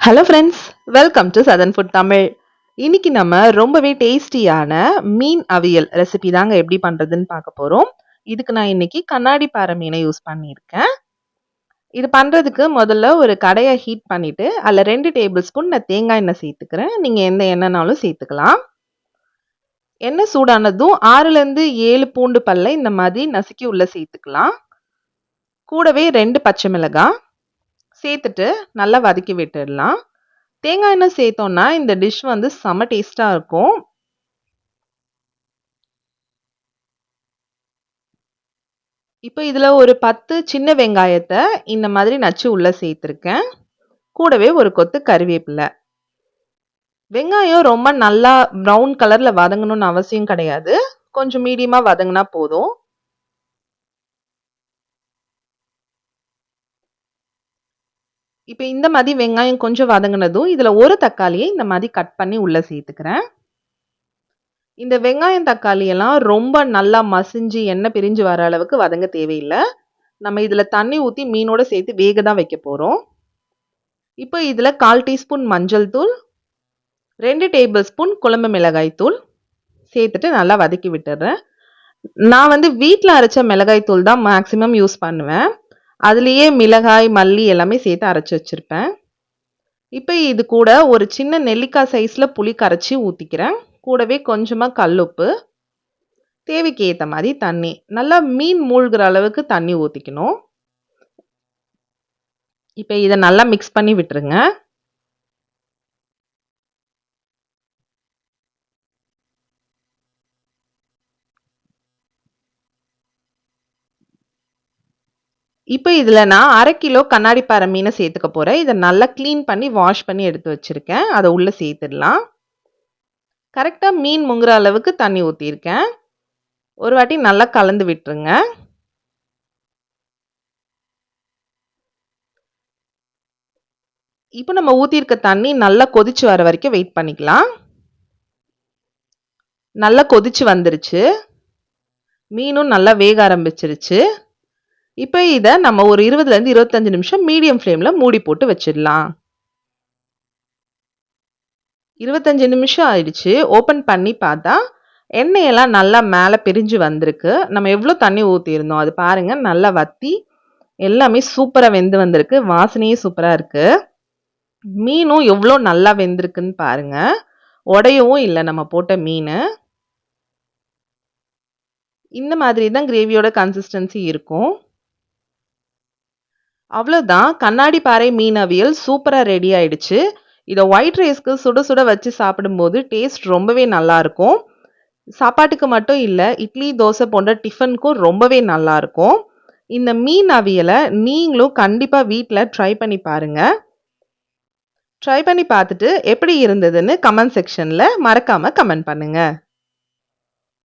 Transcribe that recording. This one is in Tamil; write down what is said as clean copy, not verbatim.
Hello friends, welcome to southern food Tamil. இன்னைக்கு நம்ம ரொம்பவே டேஸ்டியான மீன் அவியல் ரெசிபி தாங்க எப்படி பண்றதுன்னு பார்க்க போறோம். இதுக்கு நான் இன்னைக்கு கண்ணாடி பாறை மீனை யூஸ் பண்ணியிருக்கேன். இது பண்றதுக்கு முதல்ல ஒரு கடையை ஹீட் பண்ணிட்டு அதில் 2 டேபிள் ஸ்பூன் நான் தேங்காய் எண்ணெய் சேர்த்துக்கிறேன். நீங்கள் எந்த எண்ணெய்னாலும் சேர்த்துக்கலாம். எண்ணெய் சூடானதும் 6லேருந்து 7 பூண்டு பல்லை இந்த மாதிரி நசுக்கி உள்ள சேர்த்துக்கலாம். கூடவே 2 பச்சை மிளகாய் சேர்த்துட்டு நல்லா வதக்கி விட்டுடலாம். தேங்காய் எண்ணெய் சேர்த்தோம்னா இந்த டிஷ் வந்து செம டேஸ்டா இருக்கும். இப்போ இதுல ஒரு 10 சின்ன வெங்காயத்தை இந்த மாதிரி நச்சு உள்ள சேர்த்துருக்கேன். கூடவே ஒரு கொத்து கறிவேப்பிலை. வெங்காயம் ரொம்ப நல்லா ப்ரௌன் கலர்ல வதங்கணும்னு அவசியம் கிடையாது. கொஞ்சம் மீடியமா வதங்கினா போதும். இப்போ இந்த மாதிரி வெங்காயம் கொஞ்சம் வதங்கினதும் இதுல ஒரு தக்காளியை இந்த மாதிரி கட் பண்ணி உள்ள சேர்த்துக்கிறேன். இந்த வெங்காயம் தக்காளி எல்லாம் ரொம்ப நல்லா மசிஞ்சு எண்ணெய் பிரிஞ்சு வர அளவுக்கு வதங்க தேவையில்லை. நம்ம இதுல தண்ணி ஊற்றி மீனோட சேர்த்து வேக தான் வைக்க போறோம். இப்போ இதுல 1/4 டீஸ்பூன் மஞ்சள் தூள், 2 டேபிள் ஸ்பூன் குழம்பு மிளகாய் தூள் சேர்த்துட்டு நல்லா வதக்கி விட்டுறேன். நான் வந்து வீட்டில் அரைச்ச மிளகாய் தூள் தான் மேக்ஸிமம் யூஸ் பண்ணுவேன். அதுலேயே மிளகாய் மல்லி எல்லாமே சேர்த்து அரைச்சி வச்சிருப்பேன். இப்போ இது கூட ஒரு சின்ன நெல்லிக்காய் சைஸ்ல புளி கரைச்சி ஊற்றிக்கிறேன். கூடவே கொஞ்சமாக கல்லுப்பு, தேவைக்கு ஏற்ற மாதிரி தண்ணி, நல்லா மீன் மூழ்கிற அளவுக்கு தண்ணி ஊற்றிக்கணும். இப்போ இதை நல்லா மிக்ஸ் பண்ணி விட்டுருங்க. இப்போ இதில் நான் 1/2 கிலோ கண்ணாடி பாறை மீனை சேர்த்துக்க போகிறேன். இதை நல்லா க்ளீன் பண்ணி வாஷ் பண்ணி எடுத்து வச்சுருக்கேன். அதை உள்ளே சேர்த்துடலாம். கரெக்டாக மீன் முங்குற அளவுக்கு தண்ணி ஊற்றிருக்கேன். ஒரு வாட்டி நல்லா கலந்து விட்டுருங்க. இப்போ நம்ம ஊற்றிருக்க தண்ணி நல்லா கொதிச்சு வர வரைக்கும் வெயிட் பண்ணிக்கலாம். நல்லா கொதிச்சு வந்துருச்சு. மீனும் நல்லா வேக ஆரம்பிச்சிருச்சு. இப்போ இதை நம்ம ஒரு 20லேருந்து 25 நிமிஷம் மீடியம் ஃப்ளேமில் மூடி போட்டு வச்சிடலாம். 25 நிமிஷம் ஆயிடுச்சு. ஓப்பன் பண்ணி பார்த்தா எண்ணெயெல்லாம் நல்லா மேலே பிரிஞ்சு வந்திருக்கு. நம்ம எவ்வளோ தண்ணி ஊற்றிருந்தோம் அது பாருங்க, நல்லா வத்தி எல்லாமே சூப்பராக வெந்து வந்திருக்கு. வாசனையே சூப்பராக இருக்கு. மீனும் எவ்வளோ நல்லா வெந்திருக்குன்னு பாருங்க. உடையவும் இல்லை நம்ம போட்ட மீன். இந்த மாதிரி தான் கிரேவியோட கன்சிஸ்டன்சி இருக்கும். அவ்வளோதான், கண்ணாடி பாறை மீன் அவியல் சூப்பராக ரெடி ஆயிடுச்சு. இதை ஒயிட் ரைஸ்க்கு சுட சுட வச்சு சாப்பிடும்போது டேஸ்ட் ரொம்பவே நல்லா இருக்கும். சாப்பாட்டுக்கு மட்டும் இல்லை, இட்லி தோசை போன்ற டிஃபனுக்கும் ரொம்பவே நல்லா இருக்கும். இந்த மீன் அவியலை நீங்களும் கண்டிப்பாக வீட்டில் ட்ரை பண்ணி பாருங்க. ட்ரை பண்ணி பார்த்துட்டு எப்படி இருந்ததுன்னு கமெண்ட் செக்ஷனில் மறக்காமல் கமெண்ட் பண்ணுங்க.